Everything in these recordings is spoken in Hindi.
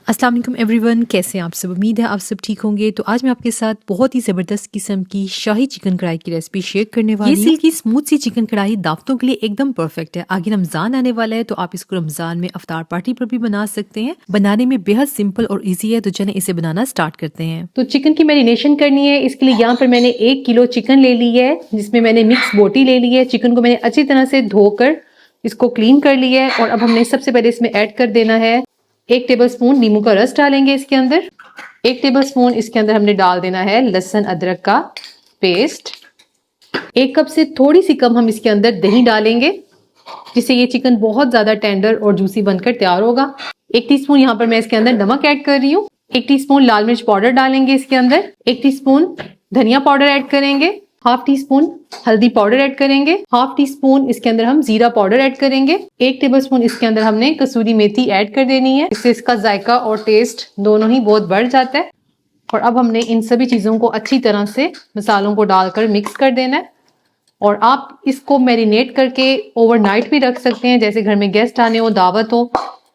अस्सलाम वालेकुम एवरीवन, कैसे हैं आप सब? उम्मीद है आप सब ठीक होंगे। तो आज मैं आपके साथ बहुत ही ज़बरदस्त किस्म की शाही चिकन कढ़ाई की रेसिपी शेयर करने वाली हूँ। ये सिल्की स्मूथ सी चिकन कढ़ाई दावतों के लिए एकदम परफेक्ट है। आगे रमज़ान आने वाला है तो आप इसको रमज़ान में अफ्तार पार्टी पर भी बना सकते हैं। बनाने में बेहद सिंपल और ईजी है, तो चलें इसे बनाना स्टार्ट करते हैं। तो चिकन की मैरिनेशन करनी है। इसके लिए यहाँ पर मैंने 1 किलो चिकन ले ली है, जिसमें मैंने मिक्स बोटी ले ली है। चिकन को मैंने अच्छी तरह से धोकर इसको क्लीन कर लिया है। और अब हमने सबसे पहले इसमें ऐड कर देना है 1 टेबलस्पून नींबू का रस डालेंगे इसके अंदर। 1 टेबलस्पून इसके अंदर हमने डाल देना है लहसुन अदरक का पेस्ट। 1 कप से थोड़ी सी कम हम इसके अंदर दही डालेंगे, जिससे ये चिकन बहुत ज्यादा टेंडर और जूसी बनकर तैयार होगा। 1 टीस्पून यहाँ पर मैं इसके अंदर नमक ऐड कर रही हूँ। 1 टीस्पून लाल मिर्च पाउडर डालेंगे इसके अंदर। 1 टीस्पून धनिया पाउडर ऐड करेंगे। हाफ टी स्पून हल्दी पाउडर ऐड करेंगे। हाफ टी स्पून इसके अंदर हम जीरा पाउडर ऐड करेंगे। 1 टेबलस्पून इसके अंदर हमने कसूरी मेथी ऐड कर देनी है। इससे इसका जायका और टेस्ट दोनों ही बहुत बढ़ जाता है। और अब हमने इन सभी चीजों को अच्छी तरह से मसालों को डालकर मिक्स कर देना है। और आप इसको मैरिनेट करके ओवरनाइट भी रख सकते हैं। जैसे घर में गेस्ट आने हो, दावत हो,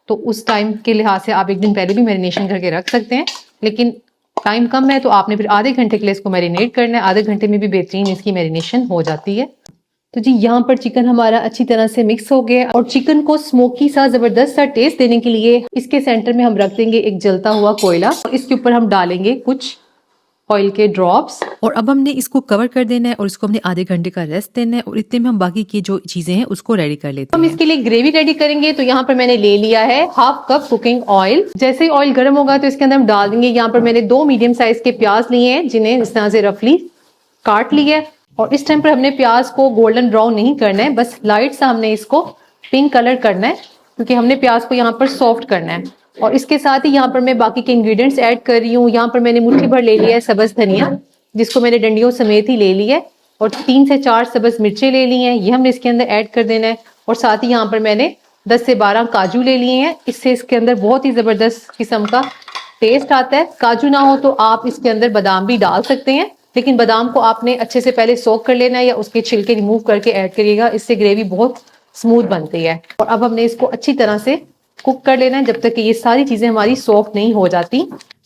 तो उस टाइम के लिहाज से आप 1 दिन पहले भी मैरिनेशन करके रख सकते हैं। लेकिन टाइम कम है तो आपने फिर आधे घंटे के लिए इसको मैरिनेट करना है। आधे घंटे में भी बेहतरीन इसकी मैरिनेशन हो जाती है। तो जी यहाँ पर चिकन हमारा अच्छी तरह से मिक्स हो गया। और चिकन को स्मोकी सा जबरदस्त सा टेस्ट देने के लिए इसके सेंटर में हम रख देंगे एक जलता हुआ कोयला। इसके ऊपर हम डालेंगे कुछ ऑयल के ड्रॉप्स। और अब हमने इसको कवर कर देना है और इसको हमने आधे घंटे का रेस्ट देना है। और इतने में हम बाकी की जो चीजें हैं उसको रेडी कर लेते हैं। हम इसके लिए ग्रेवी रेडी करेंगे। तो यहाँ पर मैंने ले लिया है हाफ कप कुकिंग ऑयल। जैसे ही ऑयल गर्म होगा तो इसके अंदर हम डाल देंगे। यहाँ पर मैंने 2 मीडियम साइज के प्याज लिए हैं, जिन्हें इस तरह से रफली काट लिया है। और इस टाइम पर हमने प्याज को गोल्डन ब्राउन नहीं करना है, बस लाइट सा हमने इसको पिंक कलर करना है, क्योंकि हमने प्याज को यहाँ पर सॉफ्ट करना है। और इसके साथ ही यहाँ पर मैं बाकी के इंग्रेडिएंट्स ऐड कर रही हूँ। यहाँ पर मैंने मुट्ठी भर ले लिया है सब्ज धनिया, जिसको मैंने डंडियों समेत ही ले लिया है। और 3 से 4 सब्ज मिर्चें ले ली हैं, ये हमने इसके अंदर ऐड कर देना है। और साथ ही यहाँ पर मैंने 10 से 12 काजू ले लिए हैं। इससे इसके अंदर बहुत ही जबरदस्त किस्म का टेस्ट आता है। काजू ना हो तो आप इसके अंदर बादाम भी डाल सकते हैं, लेकिन बादाम को आपने अच्छे से पहले सोक कर लेना है या उसके छिलके रिमूव करके ऐड करिएगा। इससे ग्रेवी बहुत स्मूथ बनती है। और अब हमने इसको अच्छी तरह से कुक कर लेना है जब तक कि ये सारी चीजें हमारी सॉफ्ट नहीं हो जाती।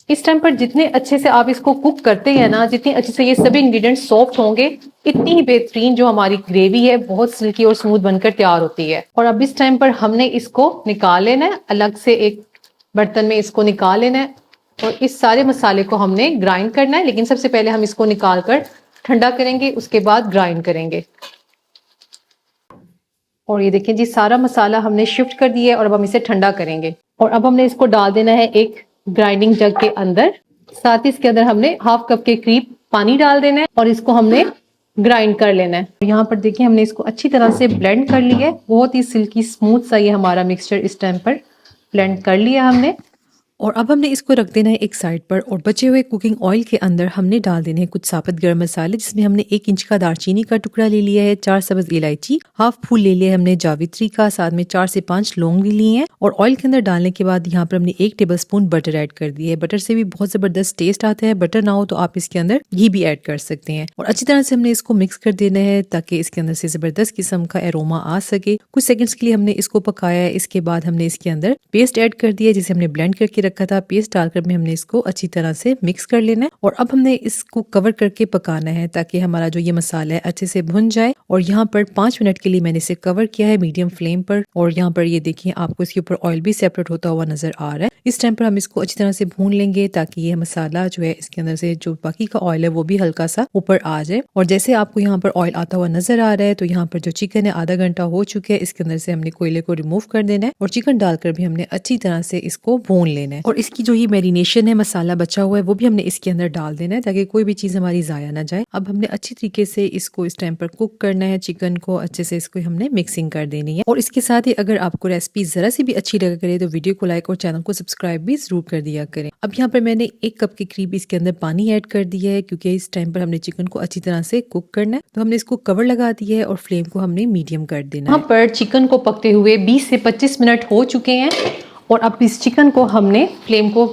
इस टाइम पर जितने अच्छे से आप इसको कुक करते हैं ना, जितनी अच्छे से ये सभी इंग्रेडिएंट्स सॉफ्ट होंगे, इतनी ही बेहतरीन जो हमारी ग्रेवी है बहुत सिल्की और स्मूथ बनकर तैयार होती है। और अब इस टाइम पर हमने इसको निकाल लेना है, अलग से एक बर्तन में इसको निकाल लेना है। और इस सारे मसाले को हमने ग्राइंड करना है, लेकिन सबसे पहले हम इसको निकाल कर ठंडा करेंगे, उसके बाद ग्राइंड करेंगे। और ये देखिए जी, सारा मसाला हमने शिफ्ट कर दिया है और अब हम इसे ठंडा करेंगे। और अब हमने इसको डाल देना है एक ग्राइंडिंग जग के अंदर। साथ ही इसके अंदर हमने हाफ कप के करीब पानी डाल देना है और इसको हमने ग्राइंड कर लेना है। यहाँ पर देखिए हमने इसको अच्छी तरह से ब्लेंड कर लिया है। बहुत ही सिल्की स्मूथ सा ये हमारा मिक्सचर इस टाइम पर ब्लेंड कर लिया हमने। और अब हमने इसको रख देना है एक साइड पर। और बचे हुए कुकिंग ऑयल के अंदर हमने डाल देने हैं कुछ साबुत गरम मसाले, जिसमें हमने 1 इंच का दालचीनी का टुकड़ा ले लिया है, 4 सब्ज इलायची, हाफ फूल ले लिया है हमने जावित्री का, साथ में 4 से 5 लौंग ले लिए हैं। और ऑयल के अंदर डालने के बाद यहाँ पर हमने 1 टेबलस्पून बटर ऐड कर दिया है। बटर से भी बहुत जबरदस्त टेस्ट आता है। बटर ना हो तो आप इसके अंदर घी भी ऐड कर सकते हैं। और अच्छी तरह से हमने इसको मिक्स कर देना है ताकि इसके अंदर से जबरदस्त किस्म का एरोमा आ सके। कुछ सेकंड्स के लिए हमने इसको पकाया है। इसके बाद हमने इसके अंदर पेस्ट ऐड कर दिया जिसे हमने ब्लेंड करके रखा था। पेस्ट डालकर में हमने इसको अच्छी तरह से मिक्स कर लेना है। और अब हमने इसको कवर करके पकाना है ताकि हमारा जो ये मसाला है अच्छे से भुन जाए। और यहाँ पर 5 मिनट के लिए मैंने इसे कवर किया है मीडियम फ्लेम पर। और यहाँ पर ये देखिए आपको इसके ऊपर ऑयल भी सेपरेट होता हुआ नजर आ रहा है। इस टाइम पर हम इसको अच्छी तरह से भून लेंगे ताकि ये मसाला जो है इसके अंदर से जो बाकी का ऑयल है वो भी हल्का सा ऊपर आ जाए। और जैसे आपको यहाँ पर ऑयल आता हुआ नजर आ रहा है तो यहाँ पर जो चिकन है आधा घंटा हो चुका है। इसके अंदर से हमने कोयले को रिमूव कर देना है और चिकन डालकर भी हमने अच्छी तरह से इसको भून लेना है। और इसकी जो ये मैरिनेशन है, मसाला बचा हुआ है, वो भी हमने इसके अंदर डाल देना है ताकि कोई भी चीज हमारी जाया ना जाए। अब हमने अच्छी तरीके से इसको इस टाइम पर कुक करना है। चिकन को अच्छे से इसको हमने मिक्सिंग कर देनी है। और इसके साथ ही अगर आपको रेसिपी जरा सी भी अच्छी लगा करे तो वीडियो को लाइक और चैनल को सब्सक्राइब भी जरूर कर दिया करें। अब यहाँ पर मैंने 1 कप के करीब इसके अंदर पानी ऐड कर दिया है, क्योंकि इस टाइम पर हमने चिकन को अच्छी तरह से कुक करना है। तो हमने इसको कवर लगा दिया है और फ्लेम को हमने मीडियम कर देना है। यहाँ पर चिकन को पकते हुए 20 से 25 मिनट हो चुके हैं। और अब इस चिकन को हमने फ्लेम को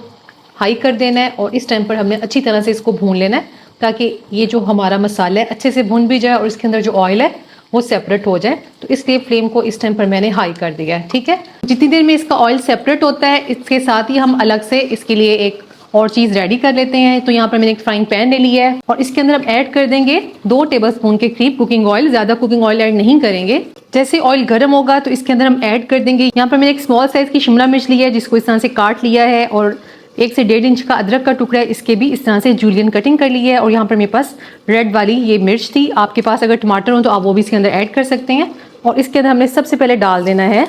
हाई कर देना है और इस टाइम पर हमने अच्छी तरह से इसको भून लेना है ताकि ये जो हमारा मसाला है अच्छे से भून भी जाए और इसके अंदर जो ऑयल है वो सेपरेट हो जाए। तो इसलिए फ्लेम को इस टाइम पर मैंने हाई कर दिया है, ठीक है। जितनी देर में इसका ऑयल सेपरेट होता है, इसके साथ ही हम अलग से इसके लिए एक और चीज़ रेडी कर लेते हैं। तो यहाँ पर मैंने एक फ्राइंग पैन ले लिया है और इसके अंदर हम ऐड कर देंगे 2 टेबलस्पून के करीब कुकिंग ऑयल। ज़्यादा कुकिंग ऑयल ऐड नहीं करेंगे। जैसे ऑयल गर्म होगा तो इसके अंदर हम ऐड कर देंगे, यहाँ पर मैंने एक स्मॉल साइज़ की शिमला मिर्च ली है जिसको इस तरह से काट लिया है, और 1 से 1.5 इंच का अदरक का टुकड़ा है, इसके भी इस तरह से जूलियन कटिंग कर ली है। और यहाँ पर मेरे पास रेड वाली ये मिर्च थी, आपके पास अगर टमाटर हो तो आप वो भी इसके अंदर ऐड कर सकते हैं। और इसके अंदर हमने सबसे पहले डाल देना है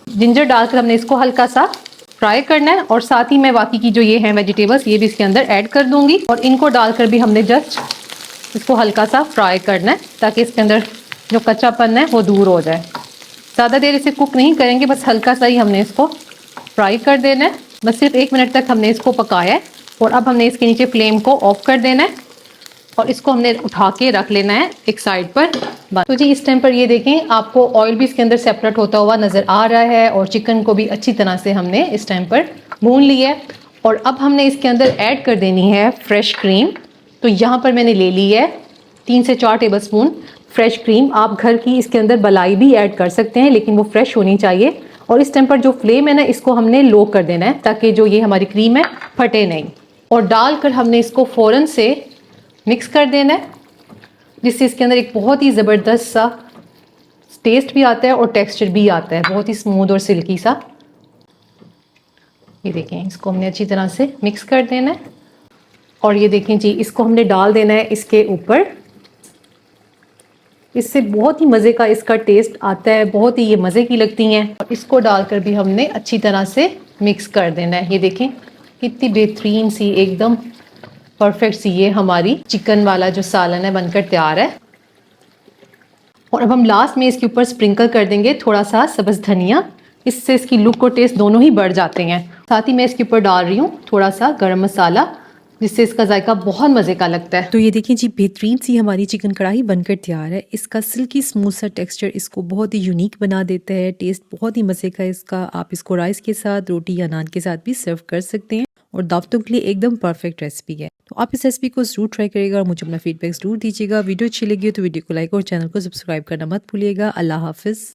जिंजर। डालकर हमने इसको हल्का सा फ्राई करना है, और साथ ही मैं बाकी की जो ये हैं वेजिटेबल्स ये भी इसके अंदर ऐड कर दूंगी, और इनको डालकर भी हमने जस्ट इसको हल्का सा फ्राई करना है ताकि इसके अंदर जो कच्चापन है वो दूर हो जाए। ज़्यादा देर इसे कुक नहीं करेंगे, बस हल्का सा ही हमने इसको फ्राई कर देना है। बस सिर्फ 1 मिनट तक हमने इसको पकाया है, और अब हमने इसके नीचे फ्लेम को ऑफ कर देना है और इसको हमने उठा के रख लेना है एक साइड पर। तो जी इस टाइम पर ये देखें, आपको ऑयल भी इसके अंदर सेपरेट होता हुआ नज़र आ रहा है, और चिकन को भी अच्छी तरह से हमने इस टाइम पर भून लिया है। और अब हमने इसके अंदर ऐड कर देनी है फ्रेश क्रीम। तो यहाँ पर मैंने ले ली है 3 से 4 टेबलस्पून फ्रेश क्रीम। आप घर की इसके अंदर मलाई भी ऐड कर सकते हैं, लेकिन वो फ्रेश होनी चाहिए। और इस टाइम पर जो फ्लेम है ना, इसको हमने लो कर देना है ताकि जो ये हमारी क्रीम है फटे नहीं। और डालकर हमने इसको फ़ौरन से मिक्स कर देना है, जिससे इसके अंदर एक बहुत ही ज़बरदस्त सा टेस्ट भी आता है और टेक्सचर भी आता है, बहुत ही स्मूथ और सिल्की सा। ये देखें, इसको हमने अच्छी तरह से मिक्स कर देना है। और ये देखें जी, इसको हमने डाल देना है इसके ऊपर। इससे बहुत ही मज़े का इसका टेस्ट आता है, बहुत ही ये मज़े की लगती हैं। और इसको डालकर भी हमने अच्छी तरह से मिक्स कर देना है। ये देखें कितनी बेहतरीन सी एकदम परफेक्ट सी ये हमारी चिकन वाला जो सालन है बनकर तैयार है। और अब हम लास्ट में इसके ऊपर स्प्रिंकल कर देंगे थोड़ा सा सब्ज़ धनिया, इससे इसकी लुक और टेस्ट दोनों ही बढ़ जाते हैं। साथ ही मैं इसके ऊपर डाल रही हूँ थोड़ा सा गरम मसाला, जिससे इसका जायका बहुत मज़े का लगता है। तो ये देखिए जी, बेहतरीन सी हमारी चिकन कढ़ाई बनकर तैयार है। इसका सिल्की स्मूथ सा टेक्सचर इसको बहुत ही यूनिक बना देता है। टेस्ट बहुत ही मज़े का इसका। आप इसको राइस के साथ, रोटी या नान के साथ भी सर्व कर सकते हैं, और दावतों के लिए एकदम परफेक्ट रेसिपी है। तो आप इस रेसिपी को ज़रूर ट्राई करिएगा और मुझे अपना फीडबैक ज़रूर दीजिएगा। वीडियो अच्छी लगी हो तो वीडियो को लाइक और चैनल को सब्सक्राइब करना मत भूलिएगा। अल्लाह हाफिज़।